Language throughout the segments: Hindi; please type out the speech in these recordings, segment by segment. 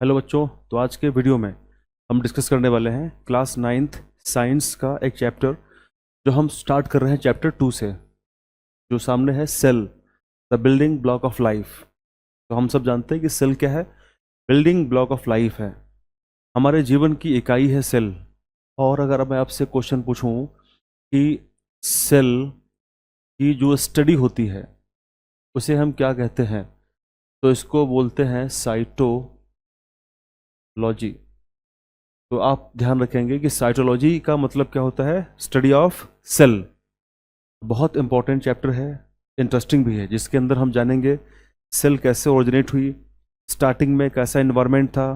हेलो बच्चों। तो आज के वीडियो में हम डिस्कस करने वाले हैं क्लास 9th साइंस का एक चैप्टर जो हम स्टार्ट कर रहे हैं चैप्टर 2 से, जो सामने है cell, the building block of life. तो हम सब जानते हैं कि सेल क्या है, बिल्डिंग ब्लॉक ऑफ लाइफ है, हमारे जीवन की इकाई है सेल। और अगर मैं आपसे क्वेश्चन पूछूं कि सेल की जो स्टडी होती है उसे हम क्या कहते हैं, तो इसको बोलते हैं साइटोलॉजी। तो आप ध्यान रखेंगे कि साइटोलॉजी का मतलब क्या होता है, स्टडी ऑफ सेल। बहुत इंपॉर्टेंट चैप्टर है, इंटरेस्टिंग भी है, जिसके अंदर हम जानेंगे सेल कैसे ओरिजिनेट हुई, स्टार्टिंग में कैसा इन्वायरमेंट था,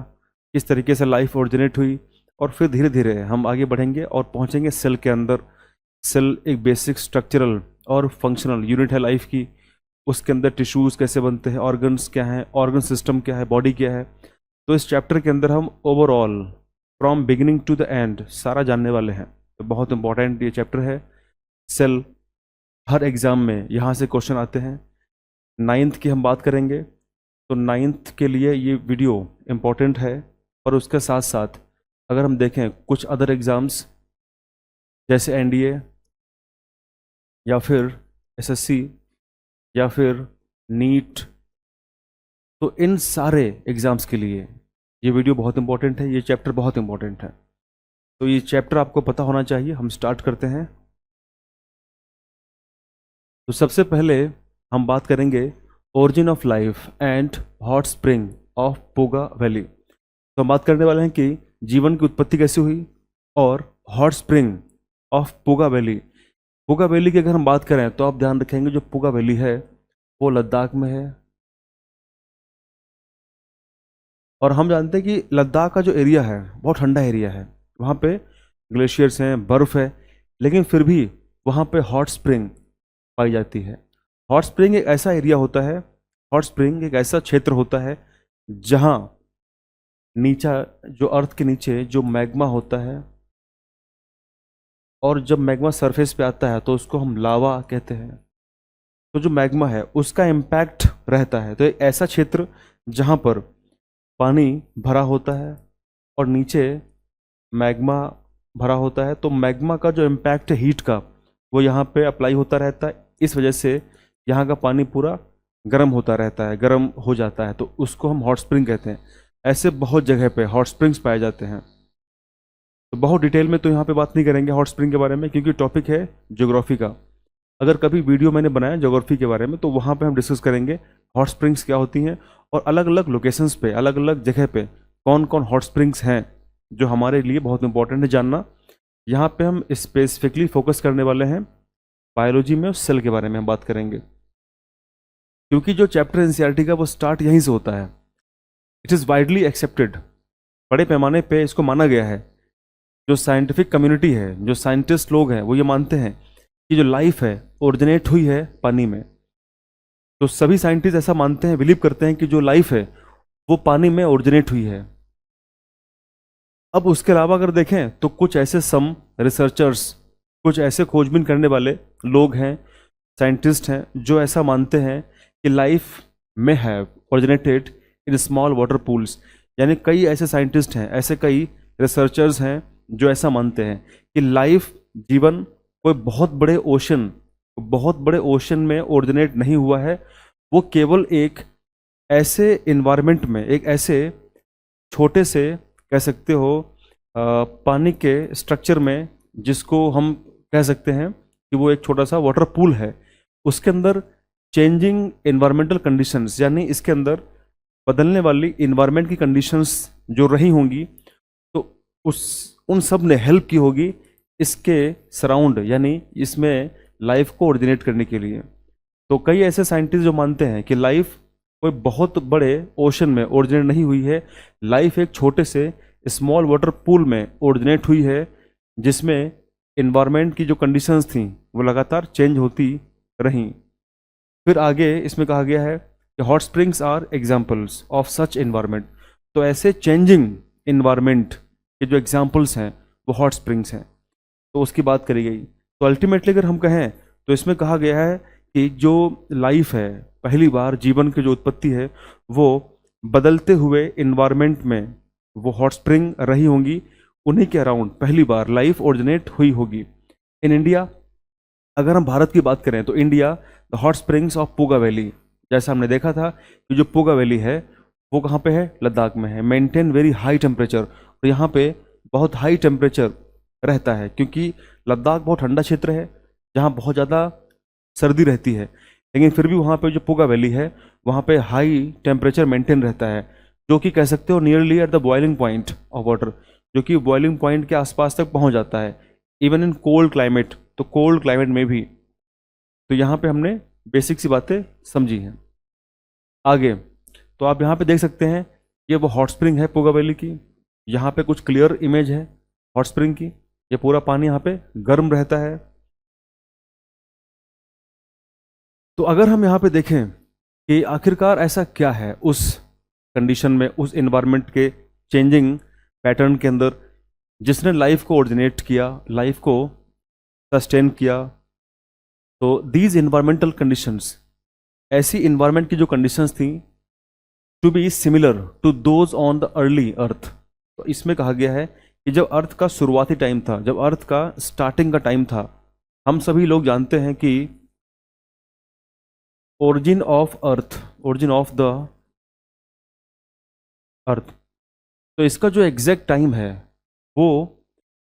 किस तरीके से लाइफ ओरिजिनेट हुई, और फिर धीरे धीरे हम आगे बढ़ेंगे और पहुंचेंगे सेल के अंदर। सेल एक बेसिक स्ट्रक्चरल और फंक्शनल यूनिट है लाइफ की। उसके अंदर टिश्यूज़ कैसे बनते हैं, ऑर्गन्स क्या हैं, ऑर्गन सिस्टम क्या है, बॉडी क्या है। तो इस चैप्टर के अंदर हम overall from beginning to the end सारा जानने वाले हैं। तो बहुत इंपॉर्टेंट ये चैप्टर है सेल। हर एग्ज़ाम में यहाँ से क्वेश्चन आते हैं। 9th की हम बात करेंगे, तो 9th के लिए ये वीडियो इम्पॉर्टेंट है। और उसके साथ साथ अगर हम देखें कुछ अदर एग्ज़ाम्स जैसे एनडीए या फिर एसएससी या फिर नीट, तो इन सारे एग्ज़ाम्स के लिए ये वीडियो बहुत इंपॉर्टेंट है, ये चैप्टर बहुत इंपॉर्टेंट है। तो ये चैप्टर आपको पता होना चाहिए। हम स्टार्ट करते हैं। तो सबसे पहले हम बात करेंगे origin of life and hot spring of Puga valley. तो हम बात करने वाले हैं कि जीवन की उत्पत्ति कैसे हुई और hot spring of Puga valley. Puga valley की अगर हम बात करें तो आप ध्यान रखेंगे जो पुगा वैली है वो लद्दाख में है। और हम जानते हैं कि लद्दाख का जो एरिया है बहुत ठंडा एरिया है, वहाँ पे ग्लेशियर्स हैं, बर्फ़ है, लेकिन फिर भी वहाँ पे हॉट स्प्रिंग पाई जाती है। हॉट स्प्रिंग एक ऐसा एरिया होता है, हॉट स्प्रिंग एक ऐसा क्षेत्र होता है जहाँ नीचा जो अर्थ के नीचे जो मैग्मा होता है, और जब मैग्मा सरफेस पे आता है तो उसको हम लावा कहते हैं। तो जो मैग्मा है उसका इम्पैक्ट रहता है। तो एक ऐसा क्षेत्र जहाँ पर पानी भरा होता है और नीचे मैग्मा भरा होता है, तो मैग्मा का जो इम्पैक्ट है हीट का वो यहाँ पे अप्लाई होता रहता है। इस वजह से यहाँ का पानी पूरा गर्म होता रहता है, गर्म हो जाता है, तो उसको हम हॉट स्प्रिंग कहते हैं। ऐसे बहुत जगह पे हॉट स्प्रिंग्स पाए जाते हैं। तो बहुत डिटेल में तो यहाँ पे बात नहीं करेंगे हॉट स्प्रिंग के बारे में, क्योंकि टॉपिक है ज्योग्राफी का। अगर कभी वीडियो मैंने बनाया ज्योग्राफी के बारे में तो वहाँ पे हम डिस्कस करेंगे हॉट स्प्रिंग्स क्या होती हैं और अलग अलग लोकेशंस पे, अलग अलग जगह पे कौन कौन हॉट स्प्रिंग्स हैं जो हमारे लिए बहुत इंपॉर्टेंट है जानना। यहाँ पे हम स्पेसिफिकली फोकस करने वाले हैं बायोलॉजी में, उस सेल के बारे में हम बात करेंगे, क्योंकि जो चैप्टर एनसीईआरटी का वो स्टार्ट यहीं से होता है। इट इज़ वाइडली एक्सेप्टेड, बड़े पैमाने पे इसको माना गया है। जो साइंटिफिक कम्युनिटी है, जो साइंटिस्ट लोग हैं, वो ये मानते हैं कि जो लाइफ है ओरिजिनेट हुई है पानी में। तो सभी साइंटिस्ट ऐसा मानते हैं, बिलीव करते हैं कि जो लाइफ है वो पानी में ओरिजिनेट हुई है। अब उसके अलावा अगर देखें तो कुछ ऐसे सम रिसर्चर्स, कुछ ऐसे खोजबीन करने वाले लोग हैं, साइंटिस्ट हैं, जो ऐसा मानते हैं कि लाइफ में have originated in small water pools. यानी कई ऐसे साइंटिस्ट हैं, ऐसे कई रिसर्चर्स हैं जो ऐसा मानते हैं कि लाइफ, जीवन कोई बहुत बड़े ओशन में ओरिजिनेट नहीं हुआ है। वो केवल एक ऐसे इन्वायरमेंट में, एक ऐसे छोटे से कह सकते हो पानी के स्ट्रक्चर में, जिसको हम कह सकते हैं कि वो एक छोटा सा वाटर पूल है, उसके अंदर चेंजिंग इन्वायरमेंटल कंडीशंस, यानी इसके अंदर बदलने वाली इन्वायरमेंट की कंडीशंस जो रही होंगी, तो उन सब ने हेल्प की होगी इसके सराउंड, यानी इसमें लाइफ को ओरिजिनेट करने के लिए। तो कई ऐसे साइंटिस्ट जो मानते हैं कि लाइफ कोई बहुत बड़े ओशन में ओरिजिनेट नहीं हुई है, लाइफ एक छोटे से स्मॉल वाटर पूल में ओरिजिनेट हुई है, जिसमें इन्वायरमेंट की जो कंडीशंस थी वो लगातार चेंज होती रहीं। फिर आगे इसमें कहा गया है कि hot springs are examples of such environment. तो ऐसे चेंजिंग इन्वायरमेंट के जो एग्जाम्पल्स हैं वो हॉट स्प्रिंग्स हैं। तो उसकी बात करी गई। तो अल्टीमेटली अगर हम कहें तो इसमें कहा गया है कि जो लाइफ है, पहली बार जीवन की जो उत्पत्ति है वो बदलते हुए इन्वायरमेंट में वो हॉट स्प्रिंग रही होंगी, उन्हीं के अराउंड पहली बार लाइफ ओरिजिनेट हुई होगी। इन इंडिया, अगर हम भारत की बात करें तो India, the hot springs of Puga valley, जैसा हमने देखा था कि जो पुगा वैली है वो कहाँ पे है, लद्दाख में है, मेंटेन वेरी हाई टेम्परेचर। तो यहाँ पे बहुत हाई टेम्परेचर रहता है क्योंकि लद्दाख बहुत ठंडा क्षेत्र है जहाँ बहुत ज़्यादा सर्दी रहती है, लेकिन फिर भी वहाँ पे जो पुगा वैली है वहाँ पे हाई टेम्परेचर मेंटेन रहता है, जो कि कह सकते हो nearly at the boiling point of water, जो कि बॉइलिंग पॉइंट के आसपास तक पहुँच जाता है इवन इन कोल्ड क्लाइमेट। तो कोल्ड क्लाइमेट में भी, तो यहाँ पे हमने बेसिक सी बातें समझी हैं। आगे तो आप यहाँ पे देख सकते हैं ये वो हॉट स्प्रिंग है पुगा वैली की। यहाँ पे कुछ क्लियर इमेज है हॉट स्प्रिंग की, ये पूरा पानी यहाँ पे गर्म रहता है। तो अगर हम यहाँ पे देखें कि आखिरकार ऐसा क्या है उस कंडीशन में, उस इन्वायरमेंट के चेंजिंग पैटर्न के अंदर, जिसने लाइफ को ओरिजिनेट किया, लाइफ को सस्टेन किया। तो दीज इन्वायरमेंटल कंडीशंस, ऐसी इन्वायरमेंट की जो कंडीशंस थी, to be similar to those on the early earth. तो इसमें कहा गया है कि जब अर्थ का शुरुआती टाइम था, जब अर्थ का स्टार्टिंग का टाइम था, हम सभी लोग जानते हैं कि origin of earth, origin of the earth, तो इसका जो एग्जैक्ट टाइम है वो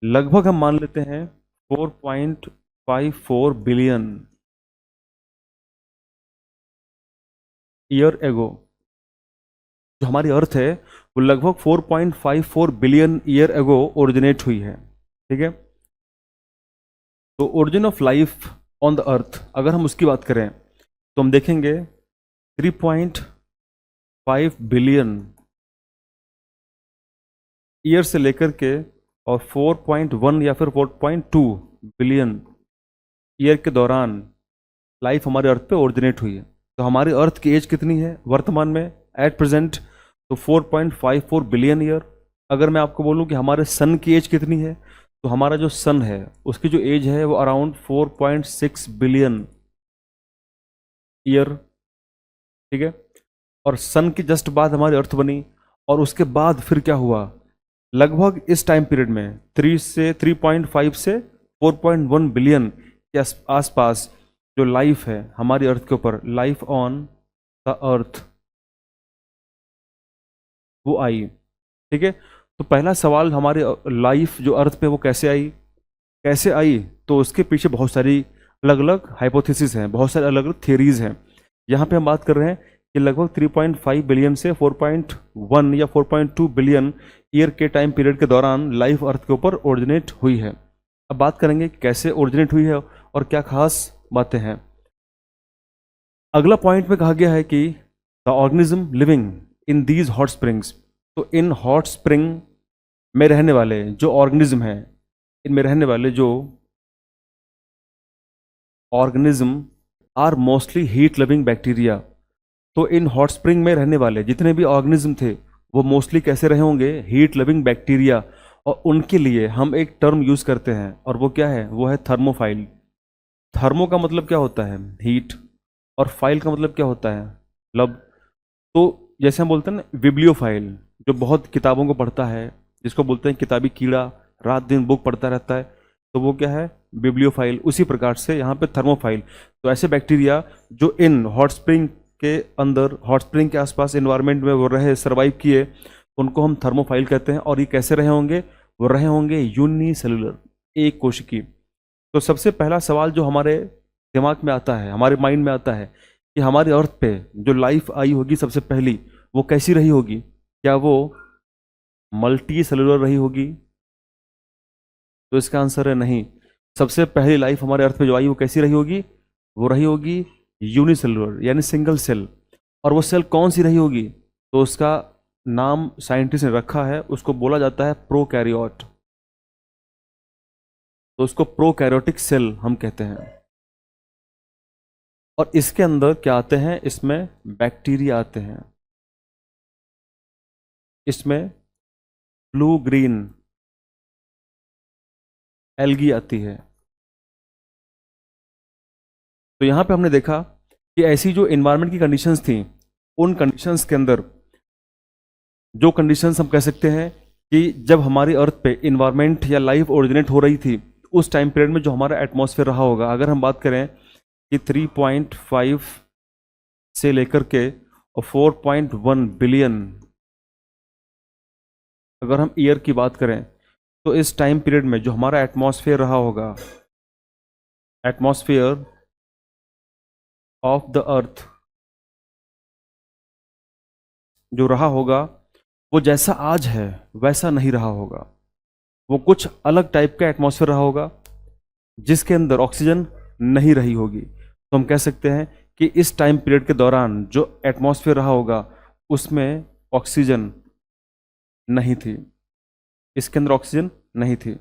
लगभग हम मान लेते हैं 4.54 बिलियन ईयर एगो। जो हमारी अर्थ है वो लगभग 4.54 बिलियन ईयर एगो ओरिजिनेट हुई है। ठीक है, तो origin of life on the earth अगर हम उसकी बात करें तो हम देखेंगे 3.5 बिलियन ईयर से लेकर के और 4.1 या फिर 4.2 बिलियन ईयर के दौरान लाइफ हमारे अर्थ पे ओरिजिनेट हुई है। तो हमारी अर्थ की एज कितनी है वर्तमान में, एट प्रेजेंट, तो 4.54 बिलियन ईयर। अगर मैं आपको बोलूं कि हमारे सन की एज कितनी है, तो हमारा जो सन है उसकी जो एज है वो अराउंड 4.6 बिलियन ईयर। ठीक है, और सन के जस्ट बाद हमारी अर्थ बनी, और उसके बाद फिर क्या हुआ, लगभग इस टाइम पीरियड में 3.5 से 4.1 बिलियन के आसपास जो लाइफ है हमारी अर्थ के ऊपर, लाइफ ऑन द अर्थ, वो आई। ठीक है, तो पहला सवाल हमारे लाइफ जो अर्थ पे वो कैसे आई, कैसे आई, तो उसके पीछे बहुत सारी अलग अलग हाइपोथेसिस हैं, बहुत सारे अलग अलग थियरीज हैं। यहाँ पे हम बात कर रहे हैं कि लगभग 3.5 बिलियन से 4.1 या 4.2 बिलियन ईयर के टाइम पीरियड के दौरान लाइफ अर्थ के ऊपर ओरिजिनेट हुई है। अब बात करेंगे कैसे ओरिजिनेट हुई है और क्या खास बातें हैं। अगला पॉइंट में कहा गया है कि the organism living in these hot springs, तो इन हॉट स्प्रिंग में रहने वाले जो ऑर्गेनिज्म हैं, इनमें रहने वाले जो organism are mostly heat loving bacteria. तो इन हॉट स्प्रिंग में रहने वाले जितने भी ऑर्गेनिज्म थे वो मोस्टली कैसे रहे होंगे, हीट लविंग बैक्टीरिया। और उनके लिए हम एक टर्म यूज करते हैं और वो क्या है, वो है थर्मोफाइल। थर्मो का मतलब क्या होता है, हीट, और फाइल का मतलब क्या होता है, लब। तो जैसे हम बोलते हैं ना विब्लियोफाइल, जो बहुत किताबों को पढ़ता है, जिसको बोलते हैं किताबी कीड़ा, रात दिन बुक पढ़ता रहता है, तो वो क्या है, बिब्लियोफाइल। उसी प्रकार से यहाँ पे थर्मोफाइल, तो ऐसे बैक्टीरिया जो इन हॉट स्प्रिंग के अंदर, हॉट स्प्रिंग के आसपास इन्वायरमेंट में वो रहे, सर्वाइव किए, उनको हम थर्मोफाइल कहते हैं। और ये कैसे रहे होंगे, वो रहे होंगे यूनिसेलुलर, एक कोशिकी। तो सबसे पहला सवाल जो हमारे दिमाग में आता है, हमारे माइंड में आता है कि हमारी अर्थ पे जो लाइफ आई होगी सबसे पहली, वो कैसी रही होगी, क्या वो मल्टी सेलुलर रही होगी? तो इसका आंसर है नहीं। सबसे पहली लाइफ हमारे अर्थ पे जो आई वो कैसी रही होगी, वो रही होगी यूनिसेलुलर, यानी सिंगल सेल। और वो सेल कौन सी रही होगी, तो उसका नाम साइंटिस्ट ने रखा है, उसको बोला जाता है प्रोकैरियोट। तो उसको प्रोकैरियोटिक सेल हम कहते हैं। और इसके अंदर क्या आते हैं, इसमें बैक्टीरिया आते हैं, इसमें ब्लू ग्रीन एल्गी आती है। तो यहां पे हमने देखा कि ऐसी जो एनवायरनमेंट की कंडीशंस थी, उन कंडीशंस के अंदर जो कंडीशंस हम कह सकते हैं कि जब हमारी अर्थ पे इन्वायरमेंट या लाइफ ओरिजिनेट हो रही थी, उस टाइम पीरियड में जो हमारा एटमॉस्फेयर रहा होगा, अगर हम बात करें कि 3.5 से लेकर के और 4.1 बिलियन, अगर हम ईयर की बात करें, तो इस टाइम पीरियड में जो हमारा एटमॉस्फेयर रहा होगा, एटमॉस्फेयर ऑफ द अर्थ जो रहा होगा, वो जैसा आज है वैसा नहीं रहा होगा। वो कुछ अलग टाइप का एटमॉस्फेयर रहा होगा जिसके अंदर ऑक्सीजन नहीं रही होगी। तो हम कह सकते हैं कि इस टाइम पीरियड के दौरान जो एटमॉस्फेयर रहा होगा उसमें ऑक्सीजन नहीं थी, इसके अंदर ऑक्सीजन नहीं थी।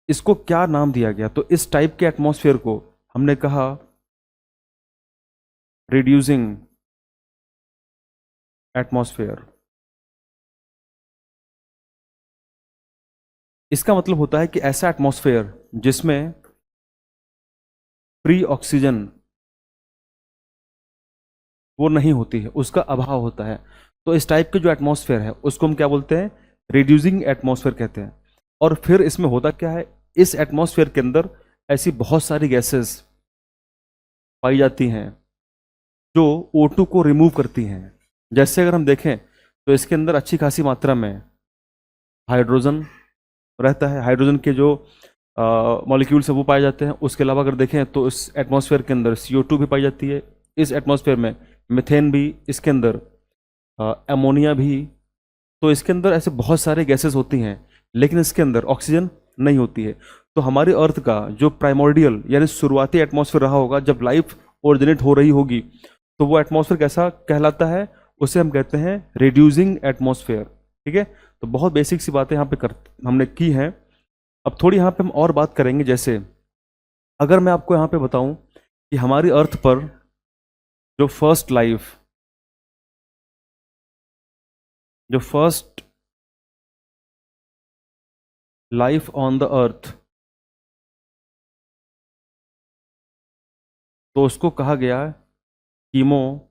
इसको क्या नाम दिया गया? तो इस टाइप के एटमॉस्फेयर को हमने कहा रिड्यूसिंग एटमॉस्फेयर। इसका मतलब होता है कि ऐसा एटमॉस्फेयर जिसमें फ्री ऑक्सीजन वो नहीं होती है, उसका अभाव होता है। तो इस टाइप के जो एटमॉस्फेयर है उसको हम क्या बोलते हैं? रिड्यूसिंग एटमॉस्फेयर कहते हैं। और फिर इसमें होता क्या है, इस एटमॉस्फेयर के अंदर ऐसी बहुत सारी गैसेस पाई जाती हैं जो O2 को रिमूव करती हैं। जैसे अगर हम देखें तो इसके अंदर अच्छी खासी मात्रा में हाइड्रोजन रहता है, हाइड्रोजन के जो मॉलिक्यूल्स है वो पाए जाते हैं। उसके अलावा अगर देखें तो इस एटमॉस्फेयर के अंदर CO2 भी पाई जाती है, इस एटमॉस्फेयर में मीथेन भी, इसके अंदर अमोनिया भी। तो इसके अंदर ऐसे बहुत सारे गैसेस होती हैं, लेकिन इसके अंदर ऑक्सीजन नहीं होती है। तो हमारी अर्थ का जो प्राइमोर्डियल यानी शुरुआती एटमॉस्फेयर रहा होगा जब लाइफ ओरिजिनेट हो रही होगी, तो वो एटमॉस्फेयर कैसा कहलाता है? उसे हम कहते हैं रिड्यूसिंग एटमॉस्फेयर। ठीक है, तो बहुत बेसिक सी बातें यहाँ पे हमने की हैं। अब थोड़ी यहाँ पे हम और बात करेंगे। जैसे अगर मैं आपको यहाँ पे बताऊं कि हमारी अर्थ पर जो first life on the earth, तो उसको कहा गया कीमो,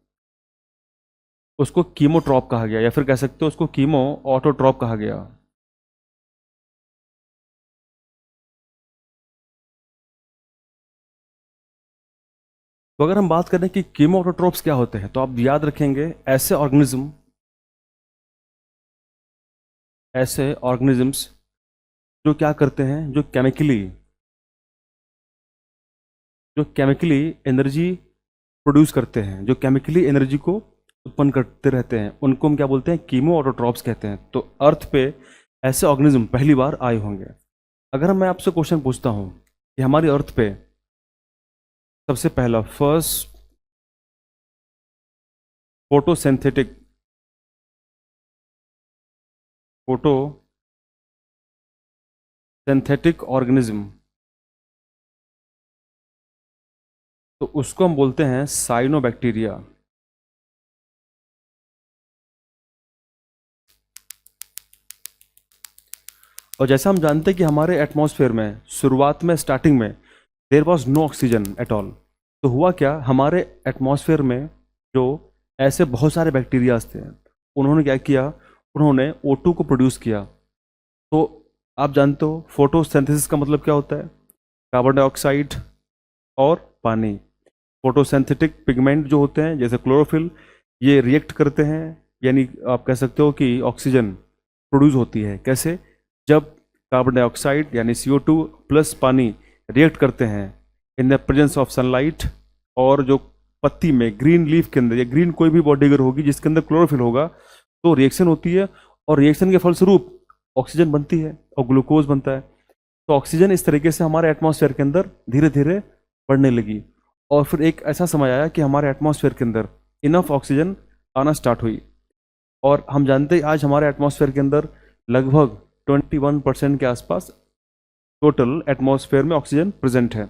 उसको कीमोट्रॉप कहा गया, या फिर कह सकते हो उसको कीमो ऑटोट्रॉप कहा गया। तो अगर हम बात करें कि कीमो ऑटोट्रॉप्स क्या होते हैं, तो आप याद रखेंगे ऐसे ऑर्गेनिजम्स जो क्या करते हैं, जो केमिकली एनर्जी प्रोड्यूस करते हैं, जो केमिकली एनर्जी को उत्पन्न करते रहते हैं, उनको हम क्या बोलते हैं? कीमो ऑटोट्रॉप्स कहते हैं। तो अर्थ पे ऐसे ऑर्गेनिज्म पहली बार आए होंगे। अगर मैं आपसे क्वेश्चन पूछता हूं कि हमारी अर्थ पे सबसे पहला फर्स्ट फोटोसिंथेटिक ऑर्गेनिज्म, तो उसको हम बोलते हैं साइनोबैक्टीरिया। और जैसा हम जानते हैं कि हमारे एटमॉस्फेयर में शुरुआत में स्टार्टिंग में there was no oxygen at all. तो हुआ क्या, हमारे एटमॉस्फेयर में जो ऐसे बहुत सारे बैक्टीरियाज थे, उन्होंने क्या किया, उन्होंने O2 को प्रोड्यूस किया। तो आप जानते हो फोटोसिंथेसिस का मतलब क्या होता है? कार्बन डाइऑक्साइड और पानी। फोटोसिंथेटिक पिगमेंट जो होते हैं जैसे क्लोरोफिल, ये रिएक्ट करते हैं, यानी आप कह सकते हो कि ऑक्सीजन प्रोड्यूस होती है। कैसे? जब कार्बन डाइऑक्साइड यानी CO2 प्लस पानी रिएक्ट करते हैं in the presence of sunlight, और जो पत्ती में ग्रीन लीफ के अंदर या ग्रीन कोई भी बॉडी अगर होगी जिसके अंदर क्लोरोफिल होगा, तो रिएक्शन होती है, और रिएक्शन के फलस्वरूप ऑक्सीजन बनती है और ग्लूकोज बनता है। तो ऑक्सीजन इस तरीके से हमारे एटमॉस्फेयर के अंदर धीरे धीरे बढ़ने लगी, और फिर एक ऐसा समय आया कि हमारे एटमॉस्फेयर के अंदर इनफ ऑक्सीजन आना स्टार्ट हुई। और हम जानते हैं आज हमारे एटमॉस्फेयर के अंदर लगभग 21% के आसपास टोटल एटमॉस्फेयर में ऑक्सीजन प्रेजेंट है।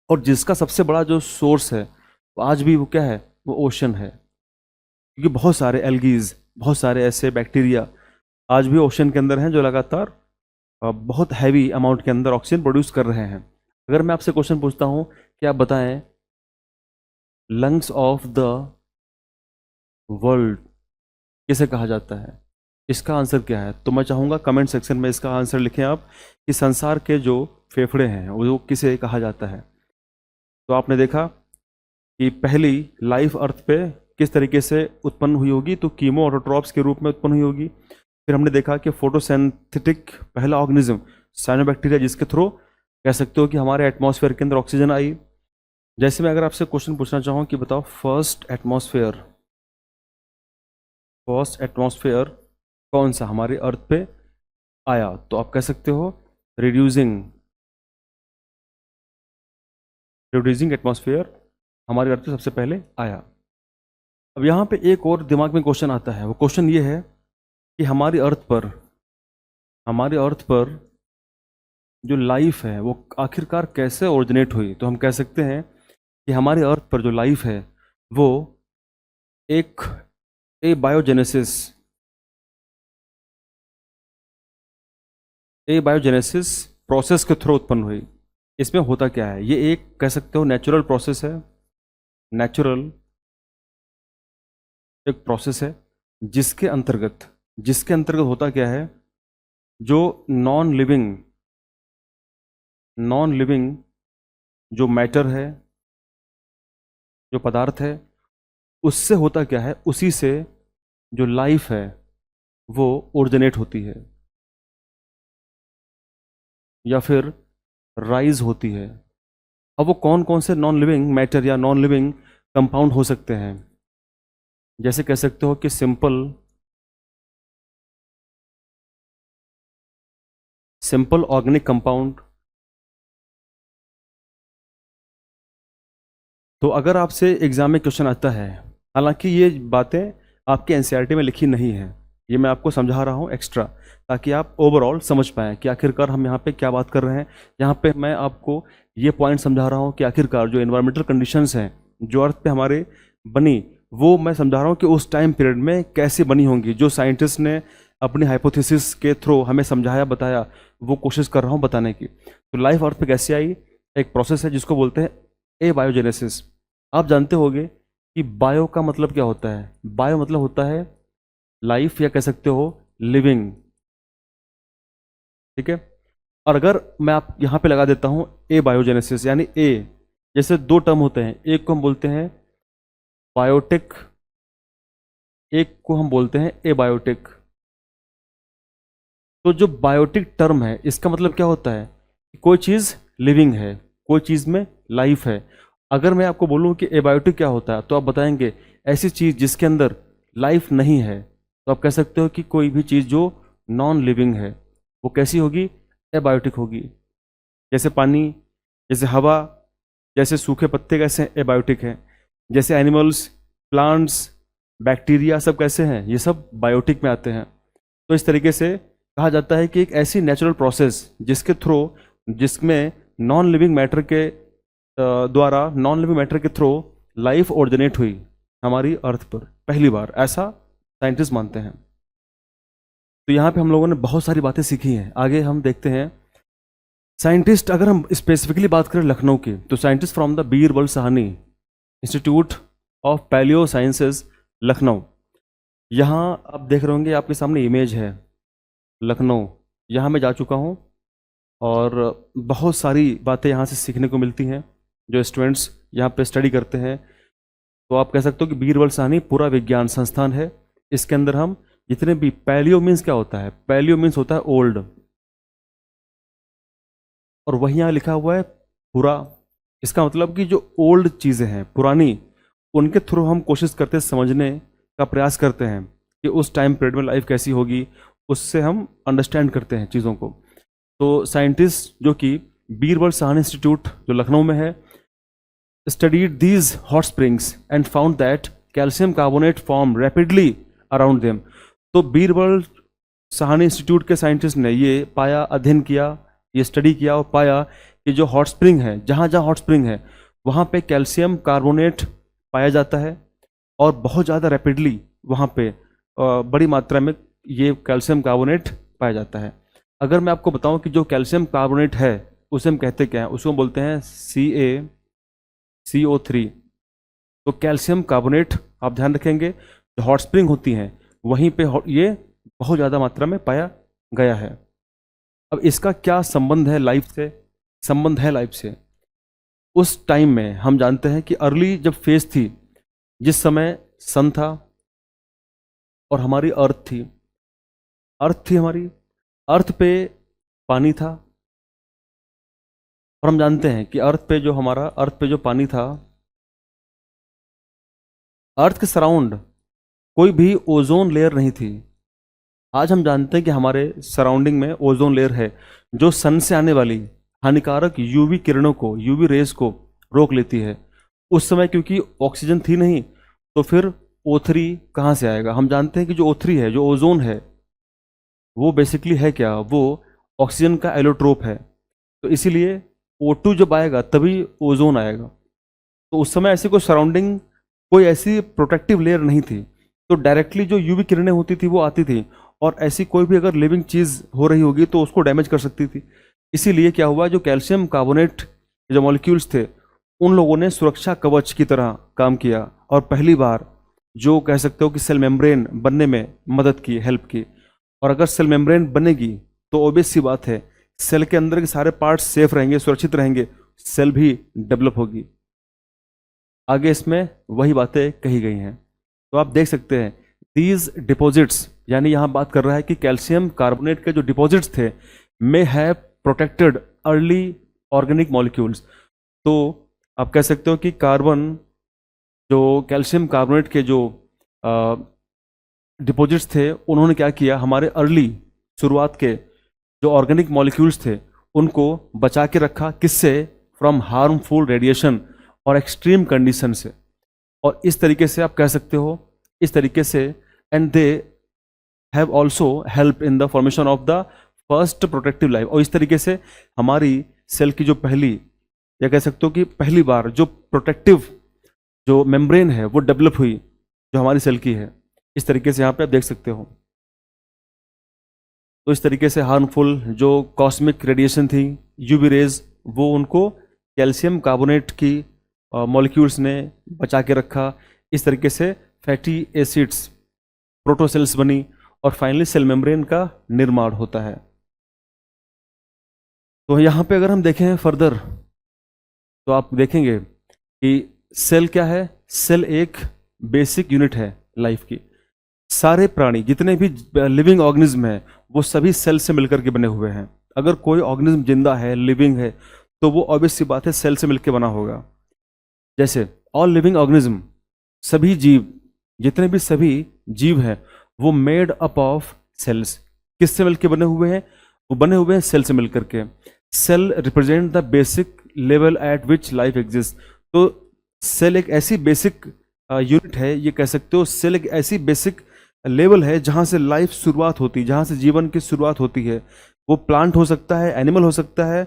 और जिसका सबसे बड़ा जो सोर्स है वो आज भी वो क्या है? वो ओशन है। क्योंकि बहुत सारे एल्गीज, बहुत सारे ऐसे बैक्टीरिया आज भी ओशन के अंदर हैं जो लगातार बहुत हैवी अमाउंट के अंदर ऑक्सीजन प्रोड्यूस कर रहे हैं। अगर मैं आपसे क्वेश्चन पूछता हूं कि आप बताएं लंग्स ऑफ द वर्ल्ड किसे कहा जाता है? इसका आंसर क्या है? तो मैं चाहूँगा कमेंट सेक्शन में इसका आंसर लिखें आप कि संसार के जो फेफड़े हैं वो किसे कहा जाता है। तो आपने देखा कि पहली लाइफ अर्थ पे किस तरीके से उत्पन्न हुई होगी, तो कीमो ऑटोट्रॉप्स के रूप में उत्पन्न हुई होगी। फिर हमने देखा कि फोटोसिंथेटिक पहला ऑर्गेनिज्म साइनोबैक्टीरिया, जिसके थ्रू कह सकते हो कि हमारे एटमॉस्फेयर के अंदर ऑक्सीजन आई। जैसे मैं अगर आपसे क्वेश्चन पूछना चाहूँ कि बताओ फर्स्ट एटमॉस्फेयर कौन सा हमारे अर्थ पे आया, तो आप कह सकते हो रिड्यूसिंग एटमॉस्फेयर हमारे अर्थ पे सबसे पहले आया। अब यहाँ पे एक और दिमाग में क्वेश्चन आता है, वो क्वेश्चन ये है कि हमारे अर्थ पर जो लाइफ है वो आखिरकार कैसे ओरिजिनेट हुई। तो हम कह सकते हैं कि हमारे अर्थ पर जो लाइफ है वो एक बायोजेनेसिस प्रोसेस के थ्रू उत्पन्न हुई। इसमें होता क्या है, ये एक कह सकते हो नेचुरल प्रोसेस है, नेचुरल एक प्रोसेस है जिसके अंतर्गत होता क्या है, जो नॉन लिविंग जो मैटर है, जो पदार्थ है, उससे होता क्या है, उसी से जो लाइफ है वो ओरिजिनेट होती है या फिर राइज होती है। अब वो कौन कौन से नॉन लिविंग मैटर या नॉन लिविंग कंपाउंड हो सकते हैं, जैसे कह सकते हो कि सिंपल ऑर्गेनिक कंपाउंड। तो अगर आपसे एग्जाम में क्वेश्चन आता है, हालांकि ये बातें आपके एनसीईआरटी में लिखी नहीं है, ये मैं आपको समझा रहा हूँ एक्स्ट्रा, ताकि आप ओवरऑल समझ पाएँ कि आखिरकार हम यहाँ पे क्या बात कर रहे हैं। यहाँ पे मैं आपको ये पॉइंट समझा रहा हूँ कि आखिरकार जो एनवायरमेंटल कंडीशंस हैं जो अर्थ पे हमारे बनी, वो मैं समझा रहा हूँ कि उस टाइम पीरियड में कैसे बनी होंगी, जो साइंटिस्ट ने अपनी हाइपोथेसिस के थ्रू हमें समझाया बताया, वो कोशिश कर रहा हूँ बताने की। तो लाइफ अर्थ पे कैसे आई, एक प्रोसेस है जिसको बोलते हैं एबायोजेनेसिस। आप जानते होंगे कि बायो का मतलब क्या होता है, बायो मतलब होता है लाइफ या कह सकते हो लिविंग, ठीक है। और अगर मैं आप यहाँ पे लगा देता हूँ ए बायोजेनेसिस, यानी ए, जैसे दो टर्म होते हैं, एक को हम बोलते हैं बायोटिक, एक को हम बोलते हैं एबायोटिक। तो जो बायोटिक टर्म है इसका मतलब क्या होता है कि कोई चीज़ लिविंग है, कोई चीज़ में लाइफ है। अगर मैं आपको बोलूं कि एबायोटिक क्या होता है, तो आप बताएंगे ऐसी चीज़ जिसके अंदर लाइफ नहीं है। तो आप कह सकते हो कि कोई भी चीज़ जो नॉन लिविंग है वो कैसी होगी, एबायोटिक होगी। जैसे पानी, जैसे हवा, जैसे सूखे पत्ते कैसे एबायोटिक हैं, जैसे एनिमल्स, प्लांट्स, बैक्टीरिया, सब कैसे हैं, ये सब बायोटिक में आते हैं। तो इस तरीके से कहा जाता है कि एक ऐसी नेचुरल प्रोसेस जिसमें नॉन लिविंग मैटर के द्वारा, नॉन लिविंग मैटर के थ्रू लाइफ ओरिजिनेट हुई हमारी अर्थ पर पहली बार, ऐसा साइंटिस्ट मानते हैं। तो यहाँ पे हम लोगों ने बहुत सारी बातें सीखी हैं। आगे हम देखते हैं साइंटिस्ट, अगर हम स्पेसिफिकली बात करें लखनऊ की, तो scientist from the Birbal Sahni Institute of Palaeosciences Lucknow. यहाँ आप देख रहे होंगे, आपके सामने इमेज है लखनऊ। यहाँ मैं जा चुका हूँ और बहुत सारी बातें यहाँ से सीखने को मिलती हैं जो स्टूडेंट्स यहाँ पे स्टडी करते हैं। तो आप कह सकते हो कि बीरबल साहनी पूरा विज्ञान संस्थान है। इसके अंदर हम जितने भी, पैलियो मीन्स क्या होता है, पैलियो मीन्स होता है ओल्ड, और वही यहाँ लिखा हुआ है पूरा। इसका मतलब कि जो ओल्ड चीज़ें हैं, पुरानी, उनके थ्रू हम कोशिश करते हैं, समझने का प्रयास करते हैं कि उस टाइम पीरियड में लाइफ कैसी होगी, उससे हम अंडरस्टैंड करते हैं चीज़ों को। तो साइंटिस्ट जो कि बीरबल साहनी इंस्टीट्यूट जो लखनऊ में है, studied these hot springs and found that calcium carbonate form rapidly around them. तो बीरबल साहनी इंस्टीट्यूट के साइंटिस्ट ने ये पाया, अध्ययन किया, ये स्टडी किया और पाया कि जो हॉट स्प्रिंग है, जहाँ जहाँ हॉट स्प्रिंग है वहाँ पे कैल्शियम कार्बोनेट पाया जाता है, और बहुत ज़्यादा रैपिडली वहाँ पे बड़ी मात्रा में ये कैल्शियम कार्बोनेट पाया जाता है। अगर मैं आपको बताऊं कि जो कैल्शियम कार्बोनेट है उसे हम कहते क्या हैं, उसको बोलते हैं CaCO3। तो कैल्शियम कार्बोनेट आप ध्यान रखेंगे, जो हॉट स्प्रिंग होती हैं वहीं पे ये बहुत ज़्यादा मात्रा में पाया गया है। अब इसका क्या संबंध है लाइफ से? संबंध है लाइफ से। उस टाइम में हम जानते हैं कि अर्ली जब फेज थी, जिस समय सन था और हमारी अर्थ थी, हमारी अर्थ पे पानी था, और हम जानते हैं कि अर्थ पे जो पानी था, अर्थ के सराउंड कोई भी ओजोन लेयर नहीं थी। आज हम जानते हैं कि हमारे सराउंडिंग में ओजोन लेयर है, जो सन से आने वाली हानिकारक यूवी किरणों को, यूवी रेज को रोक लेती है। उस समय क्योंकि ऑक्सीजन थी नहीं, तो फिर O3 कहाँ से आएगा? हम जानते हैं कि जो O3 है, जो ओजोन है, वो बेसिकली है क्या? वो ऑक्सीजन का एलोट्रोप है। तो इसीलिए O2 जब आएगा तभी ओजोन आएगा। तो उस समय ऐसी कोई सराउंडिंग, कोई ऐसी प्रोटेक्टिव लेयर नहीं थी, तो डायरेक्टली जो यूवी किरणें होती थी वो आती थी, और ऐसी कोई भी अगर लिविंग चीज़ हो रही होगी तो उसको डैमेज कर सकती थी। इसीलिए क्या हुआ, जो कैल्शियम कार्बोनेट जो मॉलिक्यूल्स थे, उन लोगों ने सुरक्षा कवच की तरह काम किया, और पहली बार जो कह सकते हो कि सेल मेम्ब्रेन बनने में मदद की, हेल्प की। और अगर सेल मेम्ब्रेन बनेगी तो ऑब्वियस सी बात है, सेल के अंदर के सारे पार्ट्स सेफ रहेंगे, सुरक्षित रहेंगे, सेल भी डेवलप होगी। आगे इसमें वही बातें कही गई हैं। तो आप देख सकते हैं दीज डिपॉजिट्स, यानी यहाँ बात कर रहा है कि कैल्शियम कार्बोनेट के जो डिपॉजिट्स थे, may have protected early organic molecules. तो आप कह सकते हो कि कार्बन, जो कैल्शियम कार्बोनेट के जो डिपॉजिट्स थे, उन्होंने क्या किया, हमारे अर्ली शुरुआत के जो ऑर्गेनिक मॉलिक्यूल्स थे उनको बचा के रखा। किससे? फ्रॉम हार्मफुल रेडिएशन और एक्सट्रीम कंडीशन से। और इस तरीके से आप कह सकते हो, इस तरीके से, and they have also help in the formation of the first protective life. और इस तरीके से हमारी सेल की जो पहली, या कह सकते हो कि पहली बार जो प्रोटेक्टिव जो मेम्ब्रेन है वो डेवलप हुई, जो हमारी सेल की है। इस तरीके से यहाँ पे आप देख सकते हो। तो इस तरीके से हार्मफुल जो कॉस्मिक रेडिएशन थी, यूवी रेज, वो उनको कैल्शियम कार्बोनेट की मॉलिक्यूल्स ने बचा के रखा। इस तरीके से फैटी एसिड्स, प्रोटोसेल्स बनी, और फाइनली सेल मेम्ब्रेन का निर्माण होता है। तो यहाँ पे अगर हम देखें फर्दर, तो आप देखेंगे कि सेल क्या है? सेल एक बेसिक यूनिट है लाइफ की। सारे प्राणी, जितने भी लिविंग ऑर्गेनिज्म हैं, वो सभी सेल से मिलकर के बने हुए हैं। अगर कोई ऑर्गेनिज्म जिंदा है, लिविंग है, तो वो ऑब्वियस सी बात है सेल से मिलकर बना होगा। जैसे ऑल लिविंग ऑर्गेनिज्म, सभी जीव, जितने भी सभी जीव हैं, वो मेड अप ऑफ सेल्स। किससे मिलकर बने हुए हैं? वो बने हुए हैं सेल से मिलकर के। Cell represent the basic level at which life exist. तो सेल एक ऐसी बेसिक यूनिट है, ये कह सकते हो सेल एक ऐसी बेसिक लेवल है जहाँ से लाइफ शुरुआत होती है, जहाँ से जीवन की शुरुआत होती है। वो प्लांट हो सकता है, एनिमल हो सकता है,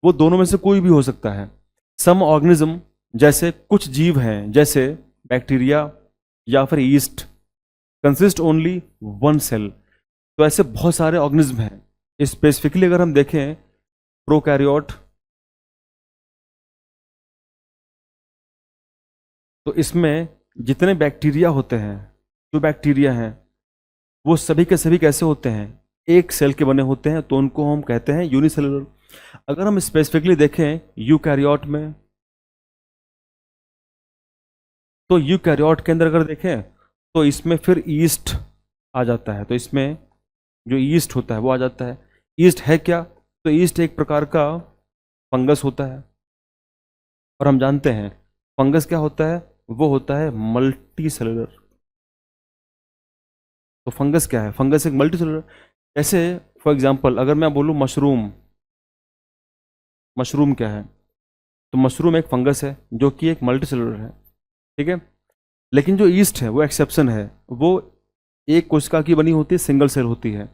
वो दोनों में से कोई भी हो सकता है। सम ऑर्गेनिज्म, जैसे कुछ जीव हैं, जैसे बैक्टीरिया या फिर yeast, consist only one cell. तो ऐसे बहुत सारे ऑर्गेनिज्म हैं। स्पेसिफिकली अगर हम देखें प्रोकैरियोट, तो इसमें जितने बैक्टीरिया होते हैं, जो बैक्टीरिया हैं, वो सभी के सभी कैसे होते हैं? एक सेल के बने होते हैं, तो उनको हम कहते हैं यूनिसेलुलर। अगर हम स्पेसिफिकली देखें यूकैरियोट में, तो यूकैरियोट के अंदर अगर देखें तो इसमें फिर ईस्ट आ जाता है। तो इसमें जो ईस्ट होता है वो आ जाता है। ईस्ट है क्या? तो ईस्ट एक प्रकार का फंगस होता है, और हम जानते हैं फंगस क्या होता है? वो होता है मल्टी सेलुलर। तो फंगस क्या है? फंगस एक मल्टी सेलुलर। जैसे फॉर एग्जांपल अगर मैं बोलूँ मशरूम, मशरूम क्या है? तो मशरूम एक फंगस है जो कि एक मल्टी सेलुलर है, ठीक है। लेकिन जो ईस्ट है वो एक्सेप्शन है, वो एक कोशिका की बनी होती है, सिंगल सेल होती है।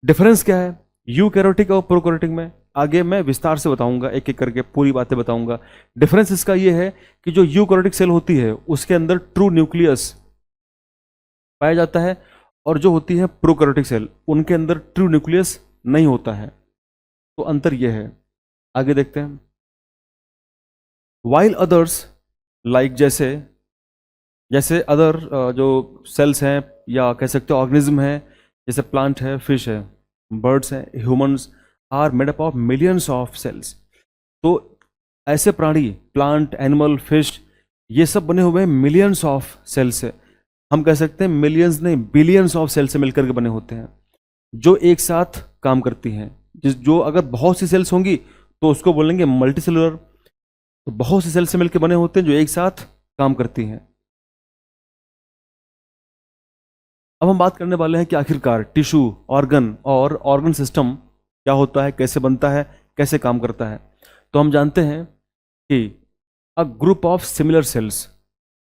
डिफरेंस क्या है यूकैरियोटिक और प्रोकैरियोटिक में? आगे मैं विस्तार से बताऊंगा, एक एक करके पूरी बातें बताऊंगा। डिफरेंस इसका ये है कि जो यूकैरियोटिक सेल होती है उसके अंदर ट्रू न्यूक्लियस पाया जाता है, और जो होती है प्रोकैरियोटिक सेल, उनके अंदर ट्रू न्यूक्लियस नहीं होता है। तो अंतर यह है। आगे देखते हैं। वाइल अदर्स, लाइक जैसे जैसे अदर जो सेल्स हैं या कह सकते हो ऑर्गेनिज्म है, जैसे प्लांट है, फिश है, बर्ड्स हैं, humans are made up of millions of cells. तो ऐसे प्राणी, प्लांट, एनिमल, फिश, ये सब बने हुए हैं मिलियंस ऑफ सेल से। हम कह सकते हैं मिलियंस नहीं, बिलियंस ऑफ सेल से मिलकर के बने होते हैं, जो एक साथ काम करती हैं। जो अगर बहुत सी सेल्स होंगी तो उसको बोलेंगे मल्टी सेलुलर। तो बहुत सी सेल से मिलकर बने होते हैं जो एक साथ काम करती हैं। अब हम बात करने वाले हैं कि आखिरकार टिश्यू, ऑर्गन और ऑर्गन सिस्टम क्या होता है, कैसे बनता है, कैसे काम करता है। तो हम जानते हैं कि अ ग्रुप ऑफ सिमिलर सेल्स,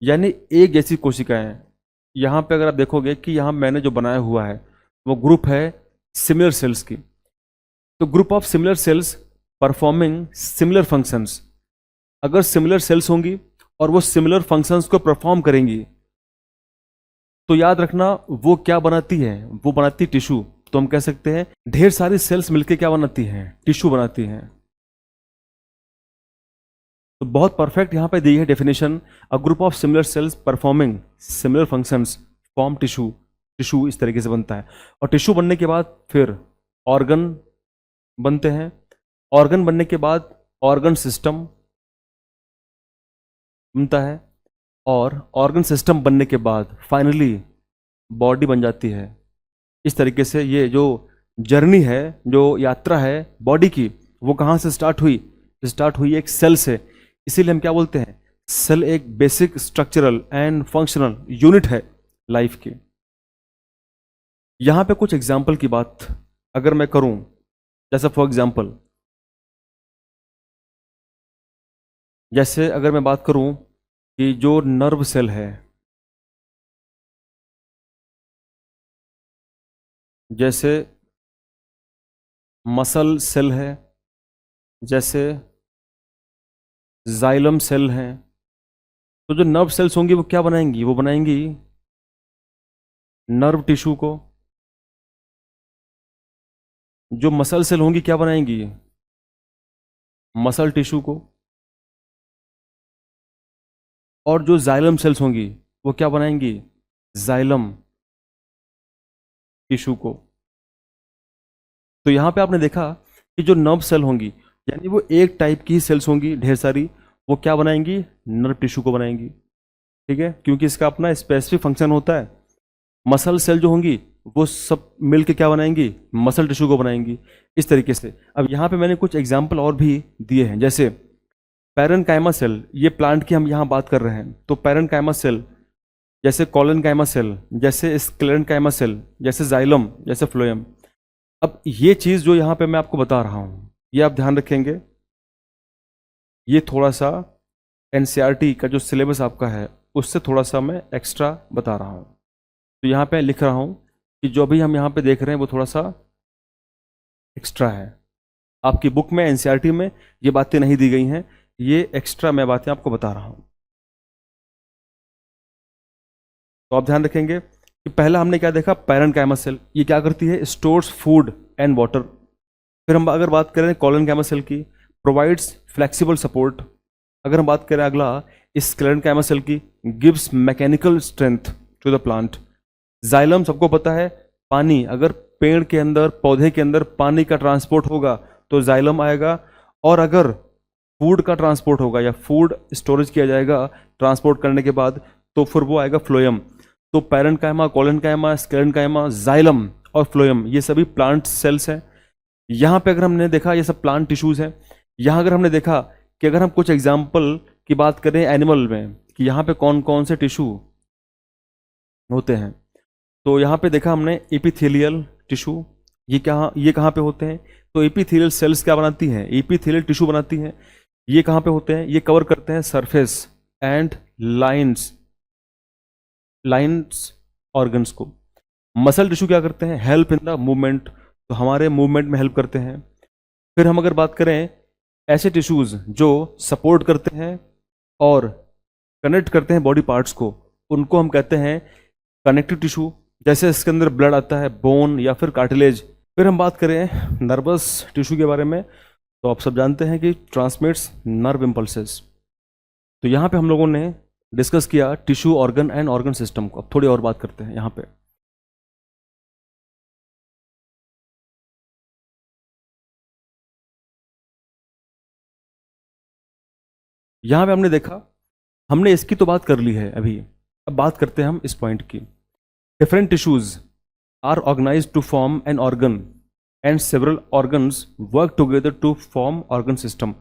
यानी एक जैसी कोशिकाएं। यहाँ पे अगर आप देखोगे कि यहाँ मैंने जो बनाया हुआ है वो ग्रुप है सिमिलर सेल्स की। तो group of similar cells performing similar functions. अगर सिमिलर सेल्स होंगी और वो सिमिलर फंक्शंस को परफॉर्म करेंगी तो याद रखना वो क्या बनाती है, वो बनाती है टिश्यू। तो हम कह सकते हैं ढेर सारी सेल्स मिलकर क्या बनाती हैं, टिश्यू बनाती हैं। तो बहुत परफेक्ट यहां पे दी है definition, a group of similar cells performing similar functions form tissue. Tissue इस तरीके से बनता है। और टिश्यू बनने के बाद फिर ऑर्गन बनते हैं। ऑर्गन बनने के बाद ऑर्गन सिस्टम बनता है। और ऑर्गन सिस्टम बनने के बाद फाइनली बॉडी बन जाती है। इस तरीके से ये जो जर्नी है, जो यात्रा है बॉडी की, वो कहाँ से स्टार्ट हुई? स्टार्ट हुई एक सेल से। इसीलिए हम क्या बोलते हैं, सेल एक basic structural and functional unit है लाइफ की। यहां पे कुछ एग्जाम्पल की बात अगर मैं करूं, जैसे फॉर एग्जाम्पल, जैसे अगर मैं बात करूं कि जो नर्व सेल है, जैसे मसल सेल है, जैसे जाइलम सेल है, तो जो नर्व सेल्स होंगी वो क्या बनाएंगी, वो बनाएंगी नर्व टिश्यू को। जो मसल सेल होंगी क्या बनाएंगी, मसल टिश्यू को। और जो जाइलम सेल्स होंगी वो क्या बनाएंगी, जाइलम टिश्यू को। तो यहां पे आपने देखा कि जो नर्व सेल होंगी, यानी वो एक टाइप की सेल्स होंगी ढेर सारी, वो क्या बनाएंगी, नर्व टिश्यू को बनाएंगी। ठीक है, क्योंकि इसका अपना स्पेसिफिक फंक्शन होता है। मसल सेल जो होंगी वो सब मिलके क्या बनाएंगी, मसल टिश्यू को बनाएंगी। इस तरीके से अब यहाँ पे मैंने कुछ एग्जाम्पल और भी दिए हैं, जैसे पैरेन्काइमा सेल, ये प्लांट की हम यहाँ बात कर रहे हैं। तो पैरेन्काइमा सेल, जैसे कॉलेनकाइमा सेल, जैसे स्क्लेरेन्काइमा सेल, जैसे जाइलम, जैसे फ्लोएम। अब ये चीज़ जो यहाँ पे मैं आपको बता रहा हूँ, ये आप ध्यान रखेंगे, ये थोड़ा सा एनसीईआरटी का जो सिलेबस आपका है उससे थोड़ा सा मैं एक्स्ट्रा बता रहा हूँ। तो यहाँ पे लिख रहा हूँ कि जो भी हम यहाँ पे देख रहे हैं वो थोड़ा सा एक्स्ट्रा है। आपकी बुक में, एनसीईआरटी में ये बातें नहीं दी गई हैं, ये एक्स्ट्रा मैं बातें आपको बता रहा हूँ। तो आप ध्यान रखेंगे कि पहला हमने क्या देखा, पैरेन्काइमा सेल, ये क्या करती है, स्टोर्स फूड एंड वाटर। फिर हम अगर बात करें कॉलेनकाइमा सेल की, प्रोवाइड्स फ्लेक्सिबल सपोर्ट। अगर हम बात करें अगला स्क्लेरेन्काइमा सेल की, gives mechanical strength to the plant. Xylem सबको पता है, पानी, अगर पेड़ के अंदर, पौधे के अंदर पानी का ट्रांसपोर्ट होगा तो जाइलम आएगा। और अगर फूड का ट्रांसपोर्ट होगा या फूड स्टोरेज किया जाएगा ट्रांसपोर्ट करने के बाद, तो फिर वो आएगा फ्लोएम। तो पैरेन्काइमा, कॉलेनकाइमा, स्क्लेरेन्काइमा, जाइलम और फ्लोएम, ये सभी प्लांट सेल्स हैं। यहाँ पे अगर हमने देखा ये सब प्लांट टिश्यूज हैं। यहाँ अगर हमने देखा कि अगर हम कुछ एग्जाम्पल की बात करें एनिमल में कि यहाँ पे कौन कौन से टिश्यू होते हैं, तो यहाँ पे देखा हमने एपिथेलियल टिश्यू, ये कहाँ पे होते हैं, तो एपिथेलियल सेल्स क्या बनाती हैं, एपिथेलियल टिश्यू बनाती हैं। ये कहाँ पे होते हैं, ये कवर करते हैं सरफेस एंड लाइंस ऑर्गन्स को। मसल टिश्यू क्या करते हैं, हेल्प इन द मूवमेंट, तो हमारे मूवमेंट में हेल्प करते हैं। फिर हम अगर बात करें ऐसे टिश्यूज जो सपोर्ट करते हैं और कनेक्ट करते हैं बॉडी पार्ट्स को, उनको हम कहते हैं कनेक्टिव टिश्यू। जैसे इसके अंदर ब्लड आता है, बोन या फिर कार्टिलेज। फिर हम बात करें नर्वस टिश्यू के बारे में, तो आप सब जानते हैं कि ट्रांसमिट्स नर्व इम्पल्सेस। तो यहाँ पे हम लोगों ने डिस्कस किया tissue, organ and organ system को। अब थोड़ी और बात करते हैं यहाँ पे। यहाँ पे हमने देखा, हमने इसकी तो बात कर ली है अभी, अब बात करते हैं हम इस पॉइंट की। Different tissues are organised to form an organ and several organs work together to form organ system.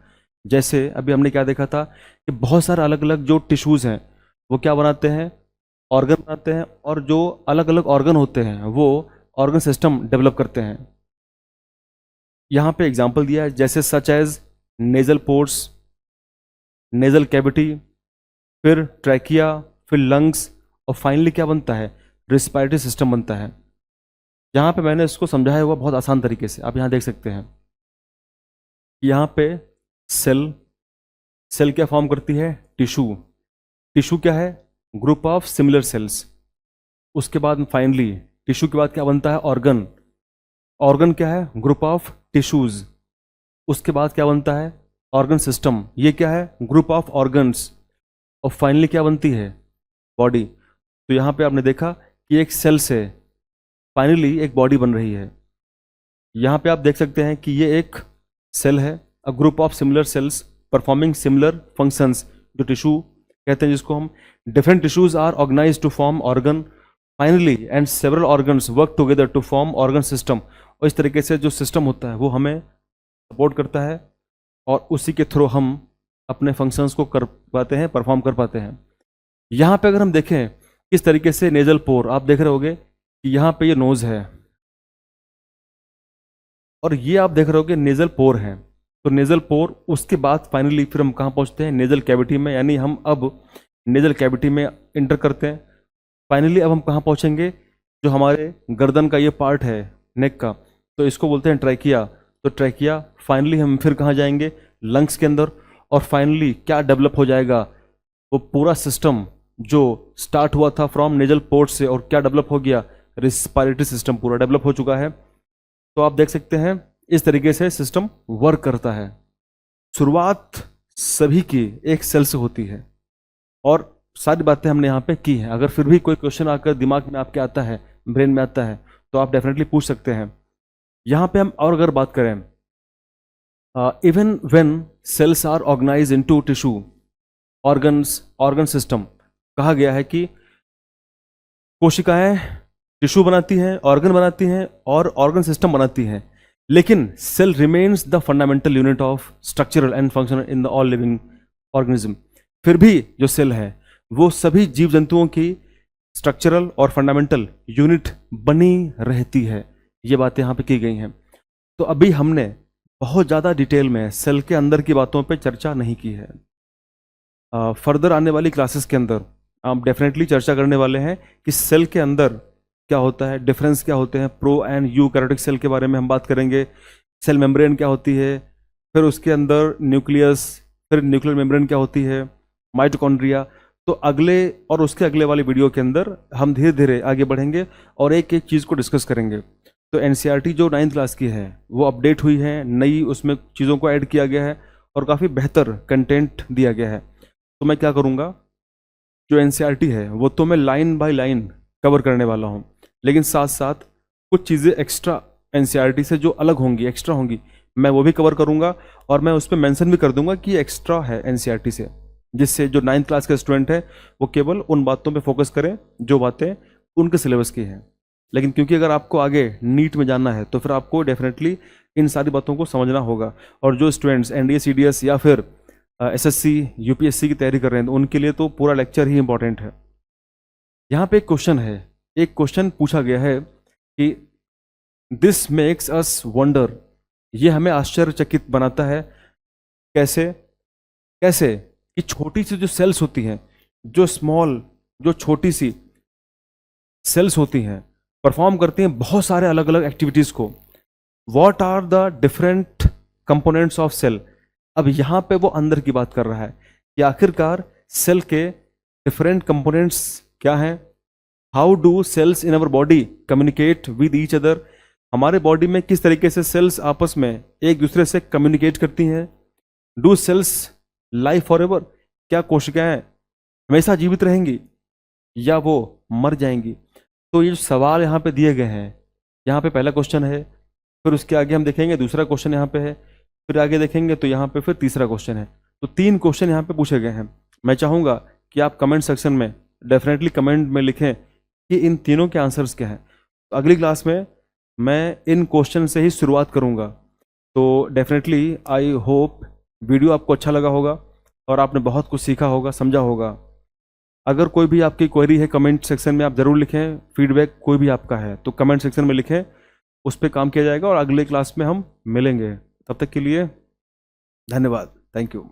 जैसे अभी हमने क्या देखा था कि बहुत सारे अलग अलग जो टिश्यूज हैं वो क्या बनाते हैं, ऑर्गन बनाते हैं, और जो अलग अलग ऑर्गन होते हैं वो ऑर्गन सिस्टम डेवलप करते हैं। यहाँ पे एग्जाम्पल दिया है, जैसे such as nasal pores, nasal cavity, फिर ट्रैकिया, फिर लंग्स, और फाइनली क्या बनता है, रिस्पायरेटरी सिस्टम बनता है। यहाँ पे मैंने इसको समझाया हुआ बहुत आसान तरीके से, आप यहाँ देख सकते हैं। यहाँ पे सेल, सेल क्या फॉर्म करती है, टिश्यू, टिश्यू क्या है, ग्रुप ऑफ सिमिलर सेल्स। उसके बाद फाइनली टिश्यू के बाद क्या बनता है, ऑर्गन, ऑर्गन क्या है, ग्रुप ऑफ टिश्यूज। उसके बाद क्या बनता है, ऑर्गन सिस्टम, ये क्या है, ग्रुप ऑफ ऑर्गन्स। और फाइनली क्या बनती है, बॉडी। तो यहाँ पे आपने देखा कि एक सेल से फाइनली एक बॉडी बन रही है। यहाँ पे आप देख सकते हैं कि ये एक सेल है, a group of similar cells performing similar functions, जो टिश्यू कहते हैं, जिसको हम different tissues are organised to form organ finally and several organs work together to form organ system. और इस तरीके से जो सिस्टम होता है वो हमें सपोर्ट करता है और उसी के थ्रू हम अपने फंक्शंस को कर पाते हैं, परफॉर्म कर पाते हैं। यहाँ पे अगर हम देखें किस तरीके से नेजल पोर, आप देख रहे होगे कि यहाँ पे ये नोज है और ये आप देख रहे होगे नेजल पोर है। तो नेजल पोर, उसके बाद फाइनली फिर हम कहाँ पहुँचते हैं, नेजल कैविटी में, यानी हम अब नेजल कैविटी में इंटर करते हैं। फाइनली अब हम कहाँ पहुँचेंगे, जो हमारे गर्दन का ये पार्ट है नेक का, तो इसको बोलते हैं ट्रैकिया। तो ट्रैकिया, फाइनली हम फिर कहाँ जाएंगे, लंग्स के अंदर। और फाइनली क्या डेवलप हो जाएगा, वो पूरा सिस्टम जो स्टार्ट हुआ था फ्रॉम नेजल पोर्ट से और क्या डेवलप हो गया, रिस्पायरेटरी सिस्टम पूरा डेवलप हो चुका है। तो आप देख सकते हैं इस तरीके से सिस्टम वर्क करता है। शुरुआत सभी की एक सेल से होती है और सारी बातें हमने यहाँ पे की हैं। अगर फिर भी कोई क्वेश्चन आकर दिमाग में आपके आता है, ब्रेन में आता है, तो आप डेफिनेटली पूछ सकते हैं। यहाँ पे हम और अगर बात करें, even when cells are organise into tissue organs organ system, कहा गया है कि कोशिकाएं टिश्यू बनाती हैं, ऑर्गन बनाती हैं और ऑर्गन सिस्टम बनाती हैं, लेकिन cell remains the fundamental unit of structural and functional in the all living organism. फिर भी जो सेल है वो सभी जीव जंतुओं की स्ट्रक्चरल और फंडामेंटल यूनिट बनी रहती है। ये बातें यहाँ पे की गई हैं। तो अभी हमने बहुत ज़्यादा डिटेल में सेल के अंदर की बातों पे चर्चा नहीं की है। फर्दर आने वाली क्लासेस के अंदर हम डेफिनेटली चर्चा करने वाले हैं कि सेल के अंदर क्या होता है, डिफरेंस क्या होते हैं, प्रो एंड यूकैरियोटिक सेल के बारे में हम बात करेंगे, सेल मेम्ब्रेन क्या होती है, फिर उसके अंदर न्यूक्लियस, फिर न्यूक्लियर मेम्ब्रेन क्या होती है, माइटोकॉन्ड्रिया। तो अगले और उसके अगले वाली वीडियो के अंदर हम धीरे धीरे आगे बढ़ेंगे और एक एक चीज़ को डिस्कस करेंगे। तो एनसीईआरटी जो 9th क्लास की है वो अपडेट हुई है, नई उसमें चीज़ों को ऐड किया गया है और काफ़ी बेहतर कंटेंट दिया गया है। तो मैं क्या करूँगा, जो एनसीईआरटी है वो तो मैं लाइन बाय लाइन कवर करने वाला हूँ, लेकिन साथ साथ कुछ चीज़ें एक्स्ट्रा एनसीईआरटी से जो अलग होंगी, एक्स्ट्रा होंगी, मैं वो भी कवर करूँगा और मैं उस पर मेंशन भी कर दूंगा कि एक्स्ट्रा है एनसीईआरटी से, जिससे जो 9th क्लास का स्टूडेंट है वो केवल उन बातों पे फोकस करें जो बातें उनके सिलेबस की हैं। लेकिन क्योंकि अगर आपको आगे नीट में जाना है तो फिर आपको डेफिनेटली इन सारी बातों को समझना होगा। और जो स्टूडेंट्स एनडीए सीडीएस या फिर एसएससी यूपीएससी की तैयारी कर रहे हैं तो उनके लिए तो पूरा लेक्चर ही इंपॉर्टेंट है। यहाँ पे एक क्वेश्चन है, एक क्वेश्चन पूछा गया है कि दिस मेक्स अस वंडर, ये हमें आश्चर्यचकित बनाता है। कैसे? कैसे कि छोटी सी जो सेल्स होती हैं, जो स्मॉल, जो छोटी सी सेल्स होती हैं, परफॉर्म करती हैं बहुत सारे अलग अलग एक्टिविटीज को। What are the different components of cell. अब यहाँ पे वो अंदर की बात कर रहा है कि आखिरकार सेल के डिफरेंट कंपोनेंट्स क्या हैं। How do cells in our body communicate with each other, हमारे बॉडी में किस तरीके से सेल्स आपस में एक दूसरे से कम्युनिकेट करती हैं। Do cells life forever, क्या कोशिकाएं हमेशा जीवित रहेंगी या वो मर जाएंगी। तो ये जो सवाल यहाँ पे दिए गए हैं, यहाँ पे पहला क्वेश्चन है, फिर उसके आगे हम देखेंगे दूसरा क्वेश्चन यहाँ पे है, फिर आगे देखेंगे तो यहाँ पे फिर तीसरा क्वेश्चन है। तो 3 क्वेश्चन यहाँ पे पूछे गए हैं। मैं चाहूँगा कि आप कमेंट सेक्शन में डेफिनेटली कमेंट में लिखें कि इन तीनों के आंसर्स क्या हैं। तो अगली क्लास में मैं इन क्वेश्चन से ही शुरुआत करूँगा। तो डेफिनेटली आई होप वीडियो आपको अच्छा लगा होगा और आपने बहुत कुछ सीखा होगा, समझा होगा। अगर कोई भी आपकी क्वेरी है कमेंट सेक्शन में आप ज़रूर लिखें, फीडबैक कोई भी आपका है तो कमेंट सेक्शन में लिखें, उस पर काम किया जाएगा और अगले क्लास में हम मिलेंगे। तब तक के लिए धन्यवाद, थैंक यू।